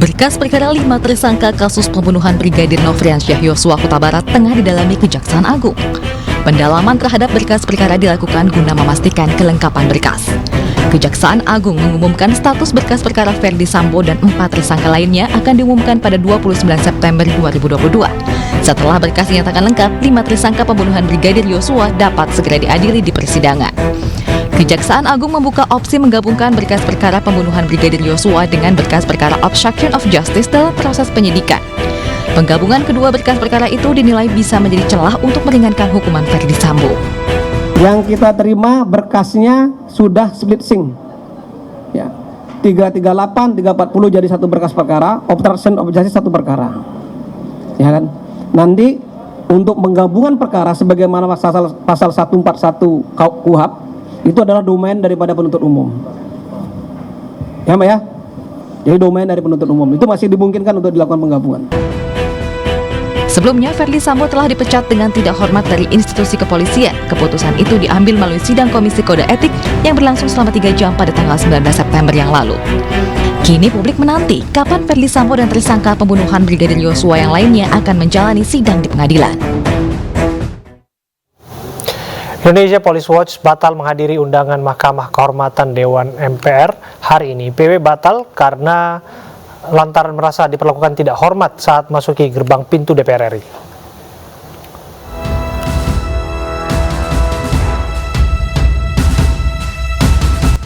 Berkas perkara 5 tersangka kasus pembunuhan Brigadir Nofriansyah Yosua Huta Barat tengah didalami Kejaksaan Agung. Pendalaman terhadap berkas perkara dilakukan guna memastikan kelengkapan berkas. Kejaksaan Agung mengumumkan status berkas perkara Ferdy Sambo dan 4 tersangka lainnya akan diumumkan pada 29 September 2022. Setelah berkas dinyatakan lengkap, 5 tersangka pembunuhan Brigadir Yosua dapat segera diadili di persidangan. Kejaksaan Agung membuka opsi menggabungkan berkas perkara pembunuhan Brigadir Yosua dengan berkas perkara obstruction of justice dalam proses penyidikan. Penggabungan kedua berkas perkara itu dinilai bisa menjadi celah untuk meringankan hukuman Ferdy Sambo. Yang kita terima berkasnya sudah split sync. Ya. 338, 340 jadi satu berkas perkara, obstruction of justice satu perkara. Ya kan? Nanti untuk penggabungan perkara sebagaimana pasal 141 KUHP itu adalah domain daripada penuntut umum. Ya Mbak ya? Jadi domain dari penuntut umum. Itu masih dimungkinkan untuk dilakukan penggabungan. Sebelumnya, Ferdy Sambo telah dipecat dengan tidak hormat dari institusi kepolisian. Keputusan itu diambil melalui sidang Komisi Kode Etik yang berlangsung selama 3 jam pada tanggal 19 September yang lalu. Kini publik menanti kapan Ferdy Sambo dan tersangka pembunuhan Brigadir Yosua yang lainnya akan menjalani sidang di pengadilan. Indonesia Police Watch batal menghadiri undangan Mahkamah Kehormatan Dewan MPR hari ini. PW batal karena lantaran merasa diperlakukan tidak hormat saat masuki gerbang pintu DPR RI.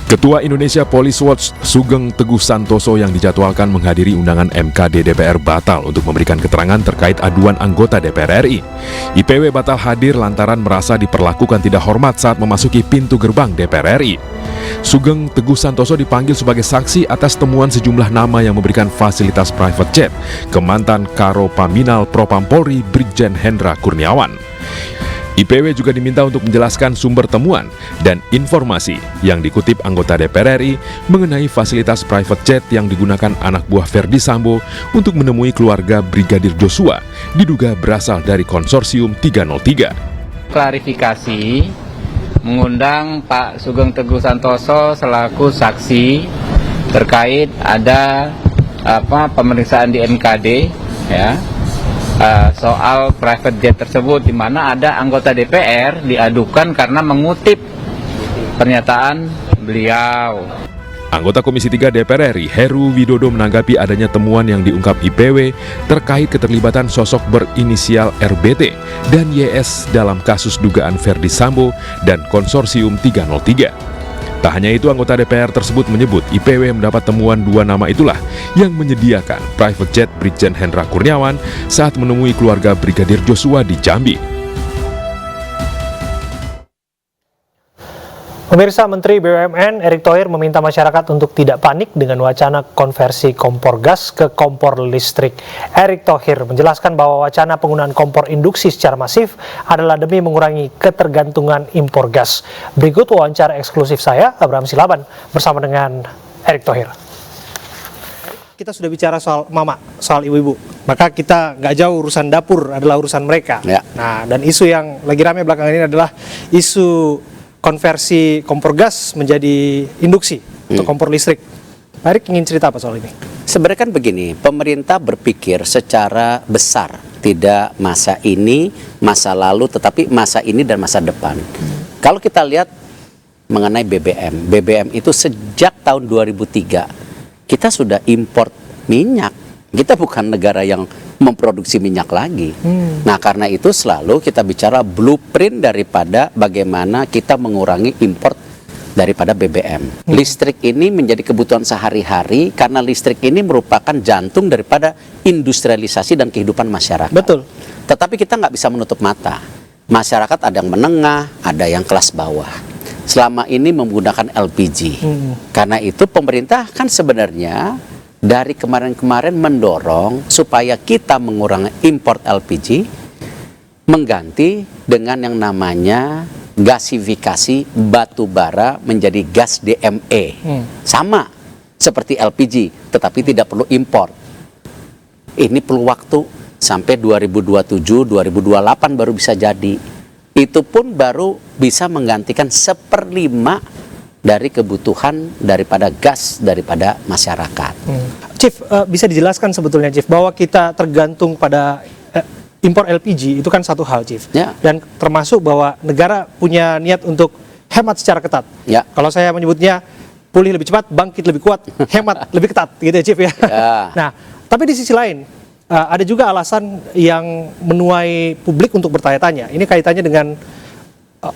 Ketua Indonesia Police Watch Sugeng Teguh Santoso yang dijadwalkan menghadiri undangan MKD DPR batal untuk memberikan keterangan terkait aduan anggota DPR RI. IPW batal hadir lantaran merasa diperlakukan tidak hormat saat memasuki pintu gerbang DPR RI. Sugeng Teguh Santoso dipanggil sebagai saksi atas temuan sejumlah nama yang memberikan fasilitas private jet ke mantan Karo Paminal Propam Polri Brigjen Hendra Kurniawan. IPW juga diminta untuk menjelaskan sumber temuan dan informasi yang dikutip anggota DPR RI mengenai fasilitas private jet yang digunakan anak buah Ferdy Sambo untuk menemui keluarga Brigadir Joshua diduga berasal dari konsorsium 303. Klarifikasi mengundang Pak Sugeng Teguh Santoso selaku saksi terkait ada pemeriksaan di MKD ya. Soal private jet tersebut di mana ada anggota DPR diadukan karena mengutip pernyataan beliau. Anggota Komisi 3 DPR RI Heru Widodo menanggapi adanya temuan yang diungkap IPW terkait keterlibatan sosok berinisial RBT dan YS dalam kasus dugaan Ferdy Sambo dan konsorsium 303. Tak hanya itu, anggota DPR tersebut menyebut IPW mendapat temuan 2 nama itulah yang menyediakan private jet Brigjen Hendra Kurniawan saat menemui keluarga Brigadir Joshua di Jambi. Pemirsa, Menteri BUMN Erick Thohir meminta masyarakat untuk tidak panik dengan wacana konversi kompor gas ke kompor listrik. Erick Thohir menjelaskan bahwa wacana penggunaan kompor induksi secara masif adalah demi mengurangi ketergantungan impor gas. Berikut wawancara eksklusif saya, Abraham Silaban, bersama dengan Erick Thohir. Kita sudah bicara soal mama, soal ibu-ibu. Maka kita nggak jauh, urusan dapur adalah urusan mereka. Ya. Nah, dan isu yang lagi ramai belakangan ini adalah isu konversi kompor gas menjadi induksi atau kompor listrik. Pak Erick ingin cerita apa soal ini? Sebenarnya kan begini, pemerintah berpikir secara besar, tidak masa ini, masa lalu, tetapi masa ini dan masa depan. Kalau kita lihat mengenai BBM itu sejak tahun 2003 kita sudah import minyak. Kita bukan negara yang memproduksi minyak lagi. Nah, karena itu selalu kita bicara blueprint daripada bagaimana kita mengurangi import daripada BBM. Listrik ini menjadi kebutuhan sehari-hari karena listrik ini merupakan jantung daripada industrialisasi dan kehidupan masyarakat. Betul. Tetapi kita nggak bisa menutup mata. Masyarakat ada yang menengah, ada yang kelas bawah. Selama ini menggunakan LPG. Karena itu pemerintah kan sebenarnya dari kemarin-kemarin mendorong supaya kita mengurangi import LPG, mengganti dengan yang namanya gasifikasi batu bara menjadi gas DME. Sama seperti LPG, tetapi tidak perlu import. Ini perlu waktu sampai 2027-2028 baru bisa jadi. Itu pun baru bisa menggantikan 1/5 dari kebutuhan daripada gas daripada masyarakat. Chief, bisa dijelaskan sebetulnya Chief bahwa kita tergantung pada impor LPG itu kan satu hal, Chief. Ya. Dan termasuk bahwa negara punya niat untuk hemat secara ketat. Ya. Kalau saya menyebutnya pulih lebih cepat, bangkit lebih kuat, hemat lebih ketat, gitu ya, Chief ya. Ya. Nah, tapi di sisi lain ada juga alasan yang menuai publik untuk bertanya-tanya. Ini kaitannya dengan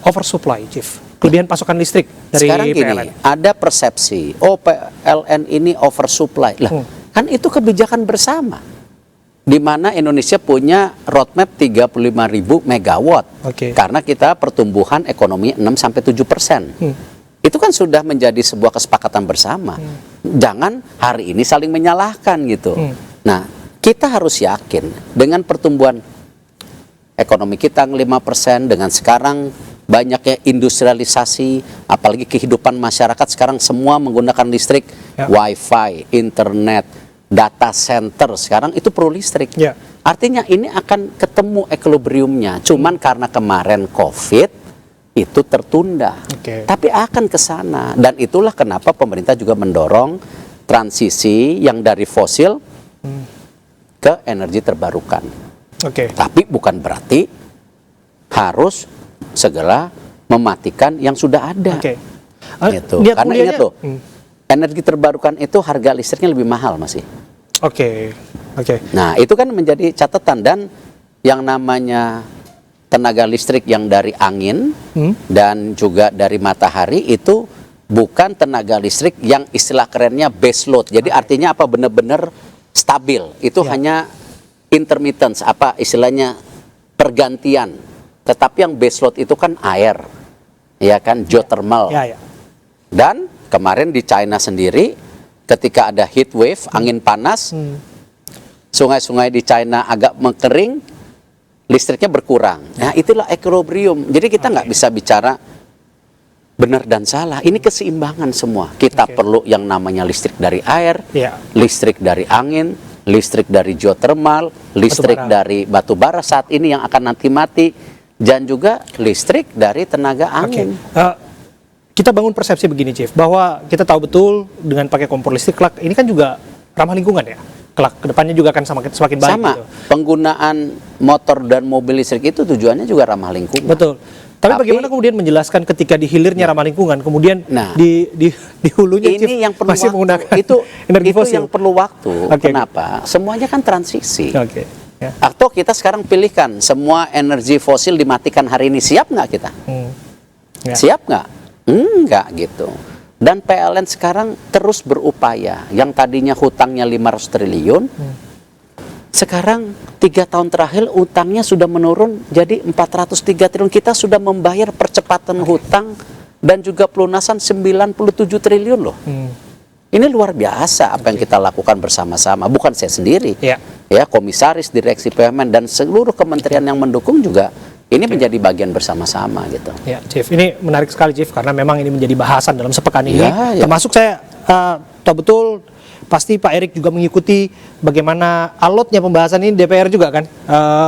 oversupply, Chief. Kelebihan pasokan listrik dari Sekarang gini, PLN. ada persepsi, PLN ini oversupply. Lah, kan itu kebijakan bersama. Di mana Indonesia punya roadmap 35.000 megawatt. Oke. Karena kita pertumbuhan ekonomi 6-7%. Itu kan sudah menjadi sebuah kesepakatan bersama. Jangan hari ini saling menyalahkan gitu. Nah, kita harus yakin dengan pertumbuhan ekonomi kita 5%, dengan sekarang banyaknya industrialisasi, apalagi kehidupan masyarakat sekarang semua menggunakan listrik, wifi, internet, data center, sekarang itu perlu listrik. Ya. Artinya ini akan ketemu equilibriumnya, cuman karena kemarin COVID itu tertunda. Oke. Tapi akan ke sana, dan itulah kenapa pemerintah juga mendorong transisi yang dari fosil ke energi terbarukan. Oke. Tapi bukan berarti harus segera mematikan yang sudah ada. Oke. Gitu. Niat Karena mulianya- ingat loh, energi terbarukan itu harga listriknya lebih mahal masih. Oke. Oke. Nah, itu kan menjadi catatan, dan yang namanya tenaga listrik yang dari angin dan juga dari matahari itu bukan tenaga listrik yang istilah kerennya base load. Jadi artinya apa, benar-benar stabil. Itu hanya intermittence, apa istilahnya pergantian. Tetapi yang base load itu kan air. Ya kan, geothermal. Ya, ya. Dan kemarin di China sendiri ketika ada heat wave, angin panas, sungai-sungai di China agak mengering, listriknya berkurang. Nah, itulah equilibrium. Jadi kita nggak bisa bicara benar dan salah. Ini keseimbangan semua. Kita perlu yang namanya listrik dari air, Ya. listrik dari angin, listrik dari geothermal, listrik Batubara. dari batu bara saat ini yang akan nanti mati, dan juga listrik dari tenaga Oke. angin. Kita bangun persepsi begini, Chief, bahwa kita tahu betul dengan pakai kompor listrik kelak ini kan juga ramah lingkungan ya. Kelak kedepannya juga akan semakin baik Sama, gitu. penggunaan motor dan mobil listrik itu tujuannya juga ramah lingkungan. Betul. Tapi bagaimana kemudian menjelaskan ketika di hilirnya ramah lingkungan, kemudian Nah, di hulunya Chief, Ini yang perlu masih waktu. menggunakan itu energi itu fosil. yang perlu waktu. Oke. Kenapa? Semuanya kan transisi. Oke. Ya. Atau kita sekarang pilihkan semua energi fosil dimatikan hari ini, siap nggak kita? Ya. Siap nggak? Enggak gitu. Dan PLN sekarang terus berupaya. Yang tadinya hutangnya 500 triliun, sekarang 3 tahun terakhir utangnya sudah menurun jadi 403 triliun. Kita sudah membayar percepatan hutang dan juga pelunasan 97 triliun loh. Ini luar biasa apa yang kita lakukan bersama-sama. Bukan saya sendiri. Ya. Ya, komisaris, direksi BUMN dan seluruh kementerian yang mendukung juga ini menjadi bagian bersama-sama gitu. Ya, Chief, ini menarik sekali, Chief, karena memang ini menjadi bahasan dalam sepekan ini. Ya, ya. Termasuk saya tahu betul, pasti Pak Erik juga mengikuti bagaimana alotnya pembahasan ini DPR juga kan,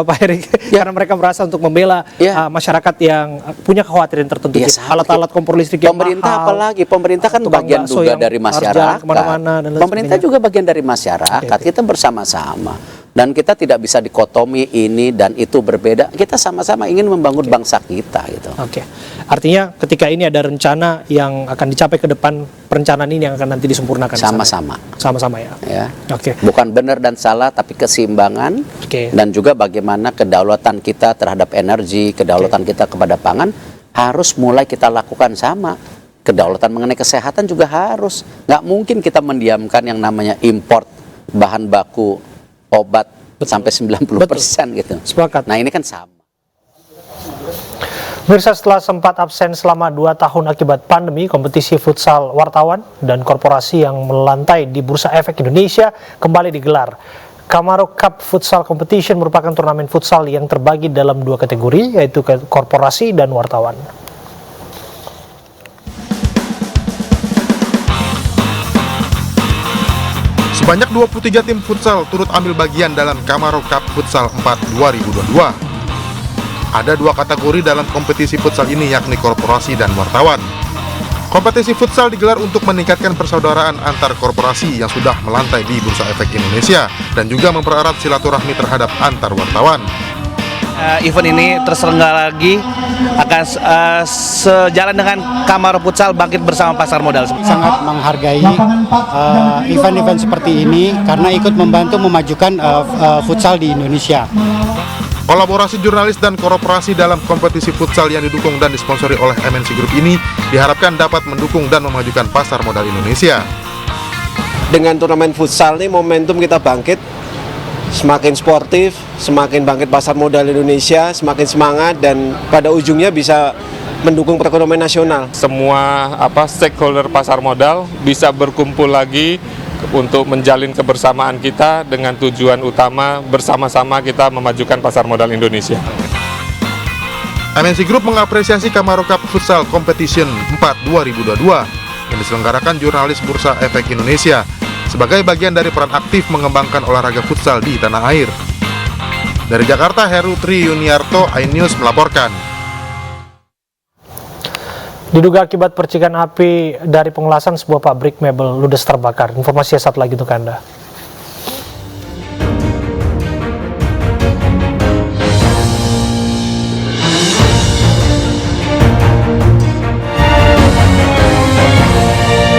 Pak Erik, karena mereka merasa untuk membela masyarakat yang punya kekhawatiran tertentu. Ya, Chief. sama. Alat-alat kompor listrik yang Pemerintah mahal, apalagi, pemerintah kan tukang bagian bakso juga yang dari harus jalan masyarakat. kemana-mana dan lain Pemerintah sebagainya. juga bagian dari masyarakat. Oke. Kita bersama-sama. Dan kita tidak bisa dikotomi ini dan itu berbeda. Kita sama-sama ingin membangun bangsa kita gitu. Oke, artinya ketika ini ada rencana yang akan dicapai ke depan, perencanaan ini yang akan nanti disempurnakan. Sama-sama. Sama-sama ya. Ya. Oke. Bukan benar dan salah, tapi keseimbangan. Oke. Dan juga bagaimana kedaulatan kita terhadap energi, kedaulatan kita kepada pangan harus mulai kita lakukan sama. Kedaulatan mengenai kesehatan juga harus. Nggak mungkin kita mendiamkan yang namanya import bahan baku obat sampai 90% gitu. Sepakat. Nah, ini kan sama. Pemirsa, setelah sempat absen selama 2 tahun akibat pandemi, kompetisi futsal wartawan dan korporasi yang melantai di Bursa Efek Indonesia kembali digelar. Camaro Cup Futsal Competition merupakan turnamen futsal yang terbagi dalam 2 kategori, yaitu korporasi dan wartawan. Sebanyak 23 tim futsal turut ambil bagian dalam Camaro Cup Futsal 4 2022. Ada 2 kategori dalam kompetisi futsal ini, yakni korporasi dan wartawan. Kompetisi futsal digelar untuk meningkatkan persaudaraan antar korporasi yang sudah melantai di Bursa Efek Indonesia dan juga mempererat silaturahmi terhadap antar wartawan. Event ini terselenggara lagi akan sejalan dengan Kamar Futsal Bangkit Bersama Pasar Modal. Sangat menghargai event-event seperti ini karena ikut membantu memajukan futsal di Indonesia. Kolaborasi jurnalis dan korporasi dalam kompetisi futsal yang didukung dan disponsori oleh MNC Group ini diharapkan dapat mendukung dan memajukan pasar modal Indonesia. Dengan turnamen futsal ini momentum kita bangkit, semakin sportif, semakin bangkit pasar modal Indonesia, semakin semangat dan pada ujungnya bisa mendukung perekonomian nasional. Semua stakeholder pasar modal bisa berkumpul lagi untuk menjalin kebersamaan kita dengan tujuan utama bersama-sama kita memajukan pasar modal Indonesia. MNC Group mengapresiasi Kamaro Cup Futsal Competition 4 2022 yang diselenggarakan jurnalis Bursa Efek Indonesia sebagai bagian dari peran aktif mengembangkan olahraga futsal di tanah air. Dari Jakarta, Heru Tri Yuniarto, iNews melaporkan. Diduga akibat percikan api dari pengelasan sebuah pabrik mebel ludes terbakar. Informasi satu lagi untuk Anda.